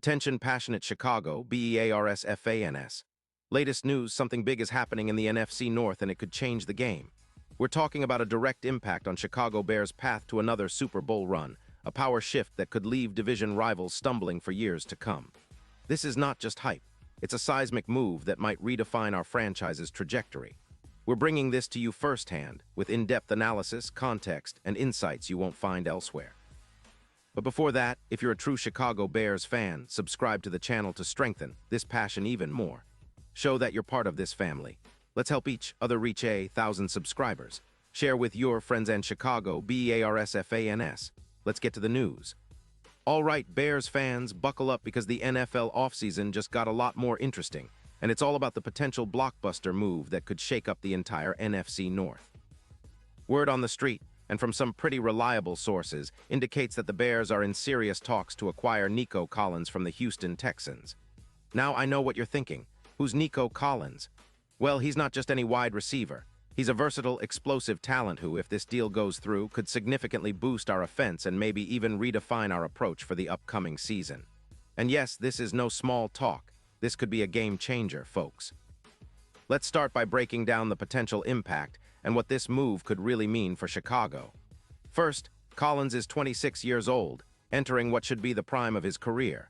Attention passionate Chicago, Bears fans. Latest news, something big is happening in the NFC North and it could change the game. We're talking about a direct impact on Chicago Bears' path to another Super Bowl run, a power shift that could leave division rivals stumbling for years to come. This is not just hype, it's a seismic move that might redefine our franchise's trajectory. We're bringing this to you firsthand, with in-depth analysis, context, and insights you won't find elsewhere. But before that, if you're a true Chicago Bears fan, subscribe to the channel to strengthen this passion even more. Show that you're part of this family. Let's help each other reach 1,000 subscribers. Share with your friends and Chicago Bears fans. Let's get to the news. All right, Bears fans, buckle up because the NFL offseason just got a lot more interesting, and it's all about the potential blockbuster move that could shake up the entire NFC North. Word on the street, and from some pretty reliable sources, indicates that the Bears are in serious talks to acquire Nico Collins from the Houston Texans. Now I know what you're thinking. Who's Nico Collins? Well, he's not just any wide receiver. He's a versatile, explosive talent who, if this deal goes through, could significantly boost our offense and maybe even redefine our approach for the upcoming season. And yes, this is no small talk. This could be a game changer, folks. Let's start by breaking down the potential impact and what this move could really mean for Chicago. First, Collins is 26 years old, entering what should be the prime of his career.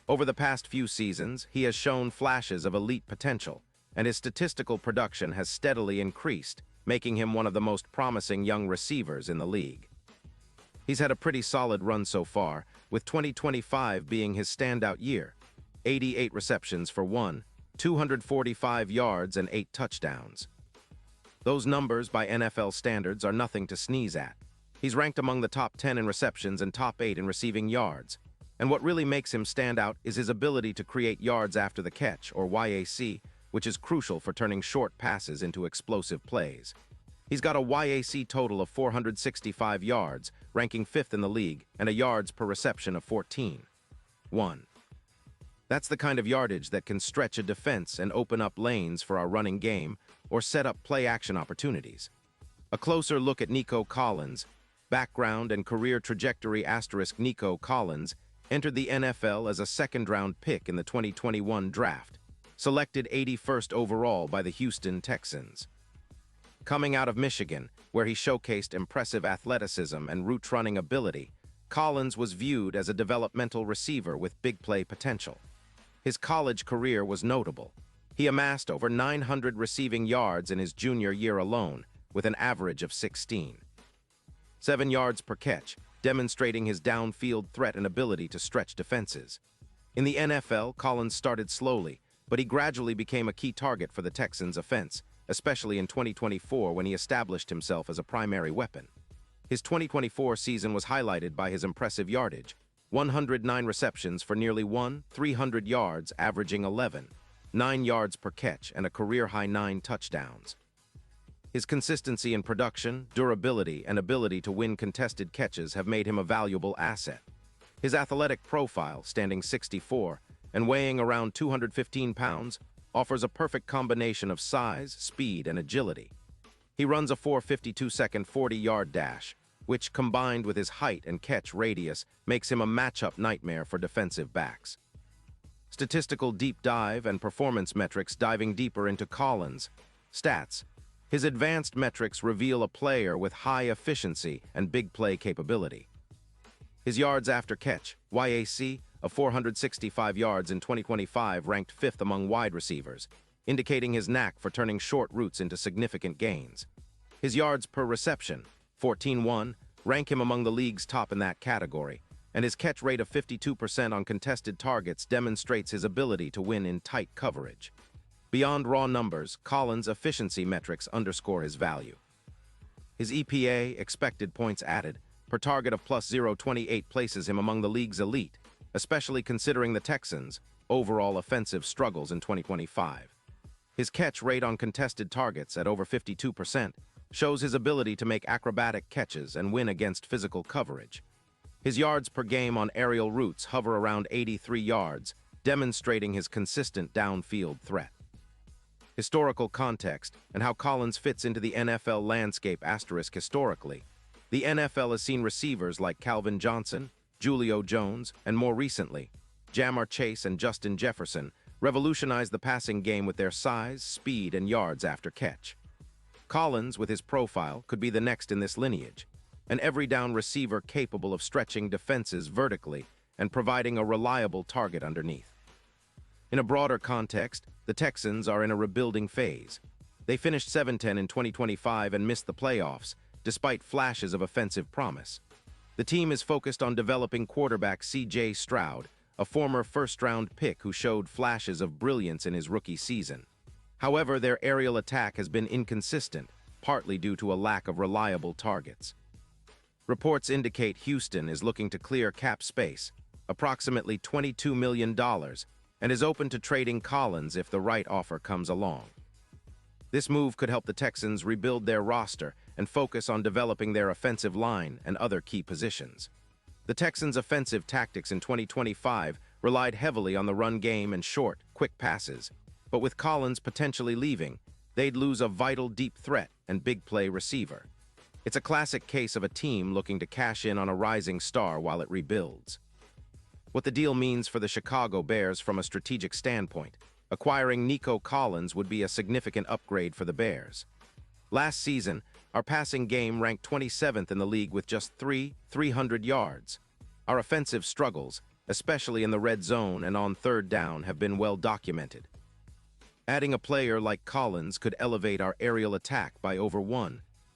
Over the past few seasons, he has shown flashes of elite potential, and his statistical production has steadily increased, making him one of the most promising young receivers in the league. He's had a pretty solid run so far, with 2025 being his standout year. 88 receptions for 245 yards and 8 touchdowns. Those numbers, by NFL standards, are nothing to sneeze at. He's ranked among the top 10 in receptions and top 8 in receiving yards. And what really makes him stand out is his ability to create yards after the catch, or YAC, which is crucial for turning short passes into explosive plays. He's got a YAC total of 465 yards, ranking 5th in the league, and a yards per reception of 14.1. That's the kind of yardage that can stretch a defense and open up lanes for our running game or set up play-action opportunities. A closer look at Nico Collins. Background and career trajectory * Nico Collins entered the NFL as a second-round pick in the 2021 draft, selected 81st overall by the Houston Texans. Coming out of Michigan, where he showcased impressive athleticism and route-running ability, Collins was viewed as a developmental receiver with big play potential. His college career was notable. He amassed over 900 receiving yards in his junior year alone, with an average of 16.7 yards per catch, demonstrating his downfield threat and ability to stretch defenses. In the NFL, Collins started slowly, but he gradually became a key target for the Texans' offense, especially in 2024 when he established himself as a primary weapon. His 2024 season was highlighted by his impressive yardage, 109 receptions for nearly 300 yards, averaging 11.9 yards per catch, and a career-high 9 touchdowns. His consistency in production, durability, and ability to win contested catches have made him a valuable asset. His athletic profile, standing 6'4" and weighing around 215 pounds, offers a perfect combination of size, speed, and agility. He runs a 4.52-second 40-yard dash, which, combined with his height and catch radius, makes him a matchup nightmare for defensive backs. Statistical deep dive and performance metrics. Diving deeper into Collins' stats, his advanced metrics reveal a player with high efficiency and big play capability. His yards after catch, YAC, of 465 yards in 2025, ranked 5th among wide receivers, indicating his knack for turning short routes into significant gains. His yards per reception, 14.1, rank him among the league's top in that category, and his catch rate of 52% on contested targets demonstrates his ability to win in tight coverage. Beyond raw numbers, Collins' efficiency metrics underscore his value. His EPA, expected points added, per target of +0.28 places him among the league's elite, especially considering the Texans' overall offensive struggles in 2025. His catch rate on contested targets, at over 52%, shows his ability to make acrobatic catches and win against physical coverage. His yards per game on aerial routes hover around 83 yards, demonstrating his consistent downfield threat. Historical context and how Collins fits into the NFL landscape * historically. The NFL has seen receivers like Calvin Johnson, Julio Jones, and more recently, Jamar Chase and Justin Jefferson revolutionized the passing game with their size, speed, and yards after catch. Collins, with his profile, could be the next in this lineage, an every-down receiver capable of stretching defenses vertically and providing a reliable target underneath. In a broader context, the Texans are in a rebuilding phase. They finished 7-10 in 2025 and missed the playoffs, despite flashes of offensive promise. The team is focused on developing quarterback C.J. Stroud, a former first-round pick who showed flashes of brilliance in his rookie season. However, their aerial attack has been inconsistent, partly due to a lack of reliable targets. Reports indicate Houston is looking to clear cap space, approximately $22 million, and is open to trading Collins if the right offer comes along. This move could help the Texans rebuild their roster and focus on developing their offensive line and other key positions. The Texans' offensive tactics in 2025 relied heavily on the run game and short, quick passes, but with Collins potentially leaving, they'd lose a vital deep threat and big play receiver. It's a classic case of a team looking to cash in on a rising star while it rebuilds. What the deal means for the Chicago Bears from a strategic standpoint: acquiring Nico Collins would be a significant upgrade for the Bears. Last season, our passing game ranked 27th in the league with just 300 yards. Our offensive struggles, especially in the red zone and on third down, have been well documented. Adding a player like Collins could elevate our aerial attack by over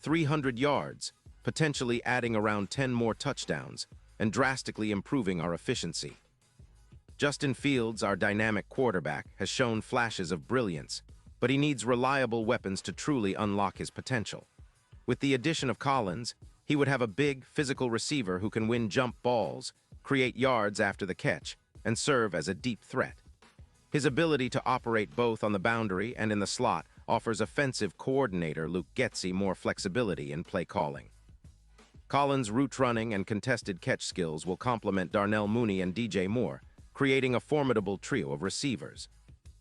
300 yards, potentially adding around 10 more touchdowns and drastically improving our efficiency. Justin Fields, our dynamic quarterback, has shown flashes of brilliance, but he needs reliable weapons to truly unlock his potential. With the addition of Collins, he would have a big, physical receiver who can win jump balls, create yards after the catch, and serve as a deep threat. His ability to operate both on the boundary and in the slot offers offensive coordinator Luke Getsy more flexibility in play calling. Collins' route running and contested catch skills will complement Darnell Mooney and DJ Moore, creating a formidable trio of receivers.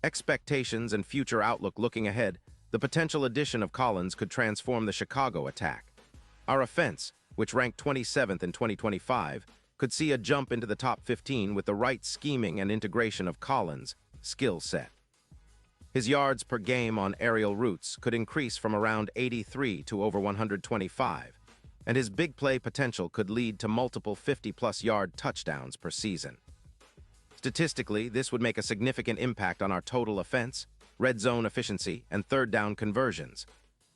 Expectations and future outlook: looking ahead, the potential addition of Collins could transform the Chicago attack. Our offense, which ranked 27th in 2025, could see a jump into the top 15 with the right scheming and integration of Collins' skill set. His yards per game on aerial routes could increase from around 83 to over 125, and his big play potential could lead to multiple 50-plus yard touchdowns per season. Statistically, this would make a significant impact on our total offense, red zone efficiency, and third down conversions.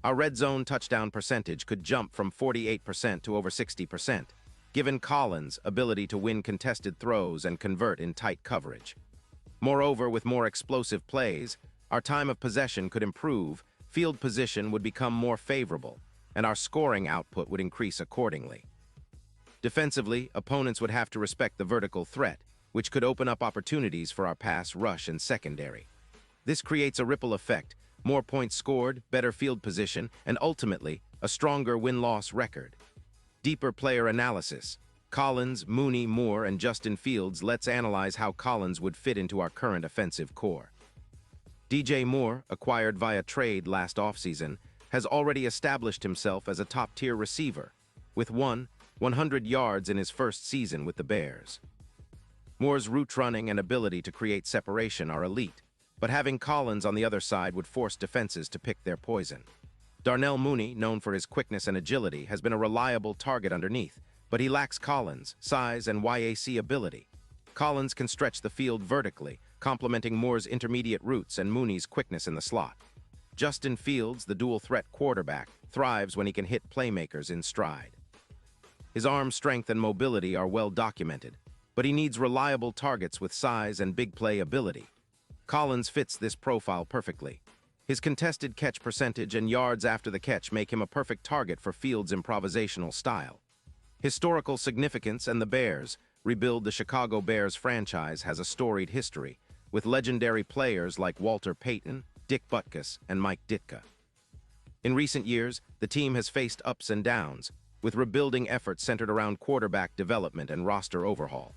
Our red zone touchdown percentage could jump from 48% to over 60%, given Collins' ability to win contested throws and convert in tight coverage. Moreover, with more explosive plays, our time of possession could improve, field position would become more favorable, and our scoring output would increase accordingly. Defensively, opponents would have to respect the vertical threat, which could open up opportunities for our pass rush and secondary. This creates a ripple effect: more points scored, better field position, and ultimately, a stronger win-loss record. Deeper player analysis: Collins, Mooney, Moore, and Justin Fields. Let's analyze how Collins would fit into our current offensive core. DJ Moore, acquired via trade last offseason, has already established himself as a top-tier receiver, with 100 yards in his first season with the Bears. Moore's route running and ability to create separation are elite, but having Collins on the other side would force defenses to pick their poison. Darnell Mooney, known for his quickness and agility, has been a reliable target underneath, but he lacks Collins' size and YAC ability. Collins can stretch the field vertically, complementing Moore's intermediate routes and Mooney's quickness in the slot. Justin Fields, the dual-threat quarterback, thrives when he can hit playmakers in stride. His arm strength and mobility are well documented, but he needs reliable targets with size and big play ability. Collins fits this profile perfectly. His contested catch percentage and yards after the catch make him a perfect target for Fields' improvisational style. Historical significance: and the Bears rebuild. The Chicago Bears franchise has a storied history, with legendary players like Walter Payton, Dick Butkus, and Mike Ditka. In recent years, the team has faced ups and downs, with rebuilding efforts centered around quarterback development and roster overhaul.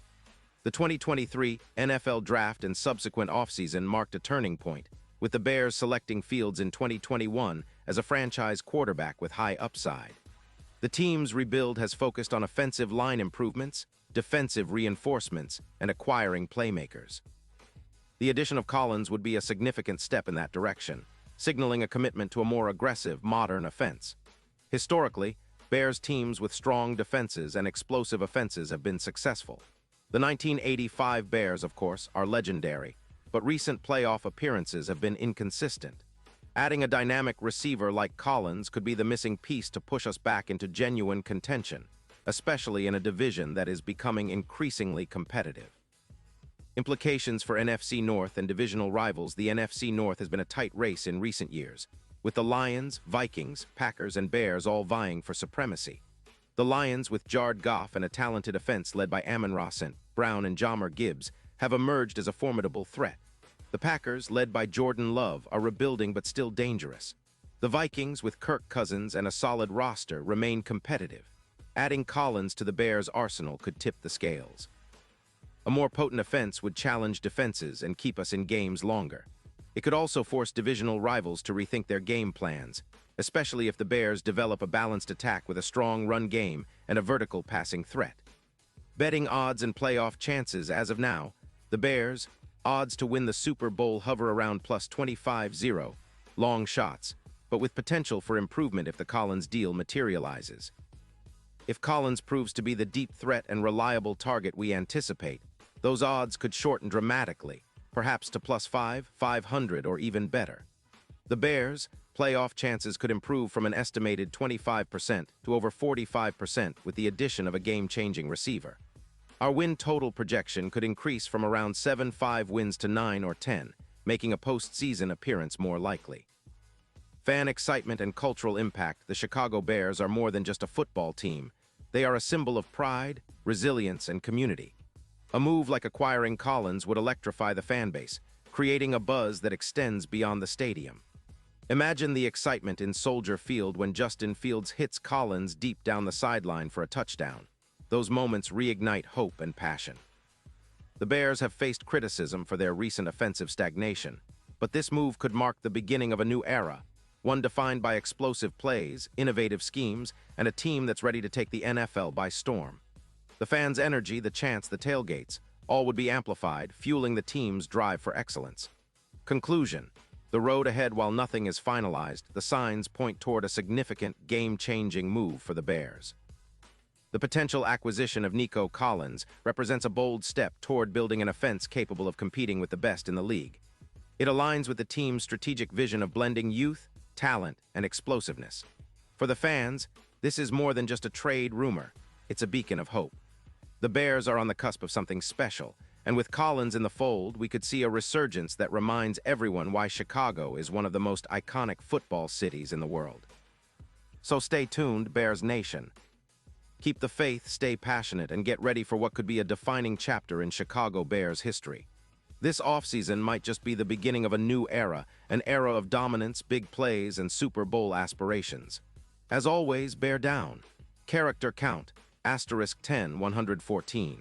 The 2023 NFL Draft and subsequent offseason marked a turning point, with the Bears selecting Fields in 2021 as a franchise quarterback with high upside. The team's rebuild has focused on offensive line improvements, defensive reinforcements, and acquiring playmakers. The addition of Collins would be a significant step in that direction, signaling a commitment to a more aggressive, modern offense. Historically, Bears teams with strong defenses and explosive offenses have been successful. The 1985 Bears, of course, are legendary, but recent playoff appearances have been inconsistent. Adding a dynamic receiver like Collins could be the missing piece to push us back into genuine contention, especially in a division that is becoming increasingly competitive. Implications for NFC North and divisional rivals. The NFC North has been a tight race in recent years, with the Lions, Vikings, Packers, and Bears all vying for supremacy. The Lions, with Jared Goff and a talented offense led by Amon-Ra St. Brown and Jahmyr Gibbs, have emerged as a formidable threat. The Packers, led by Jordan Love, are rebuilding but still dangerous. The Vikings, with Kirk Cousins and a solid roster, remain competitive. Adding Collins to the Bears' arsenal could tip the scales. A more potent offense would challenge defenses and keep us in games longer. It could also force divisional rivals to rethink their game plans, especially if the Bears develop a balanced attack with a strong run game and a vertical passing threat. Betting odds and playoff chances as of now, the Bears, odds to win the Super Bowl hover around plus 25-0, long shots, but with potential for improvement if the Collins deal materializes. If Collins proves to be the deep threat and reliable target we anticipate, those odds could shorten dramatically, perhaps to plus 500, or even better. The Bears' playoff chances could improve from an estimated 25% to over 45% with the addition of a game-changing receiver. Our win total projection could increase from around 7-5 wins to 9 or 10, making a postseason appearance more likely. Fan excitement and cultural impact. The Chicago Bears are more than just a football team. They are a symbol of pride, resilience, and community. A move like acquiring Collins would electrify the fan base, creating a buzz that extends beyond the stadium. Imagine the excitement in Soldier Field when Justin Fields hits Collins deep down the sideline for a touchdown. Those moments reignite hope and passion. The Bears have faced criticism for their recent offensive stagnation, but this move could mark the beginning of a new era, one defined by explosive plays, innovative schemes, and a team that's ready to take the NFL by storm. The fans' energy, the chants, the tailgates, all would be amplified, fueling the team's drive for excellence. Conclusion: the road ahead, while nothing is finalized, the signs point toward a significant, game-changing move for the Bears. The potential acquisition of Nico Collins represents a bold step toward building an offense capable of competing with the best in the league. It aligns with the team's strategic vision of blending youth, talent, and explosiveness. For the fans, this is more than just a trade rumor. It's a beacon of hope. The Bears are on the cusp of something special, and with Collins in the fold, we could see a resurgence that reminds everyone why Chicago is one of the most iconic football cities in the world. So stay tuned, Bears Nation. Keep the faith, stay passionate, and get ready for what could be a defining chapter in Chicago Bears history. This offseason might just be the beginning of a new era, an era of dominance, big plays, and Super Bowl aspirations. As always, bear down. Character count, *10-114.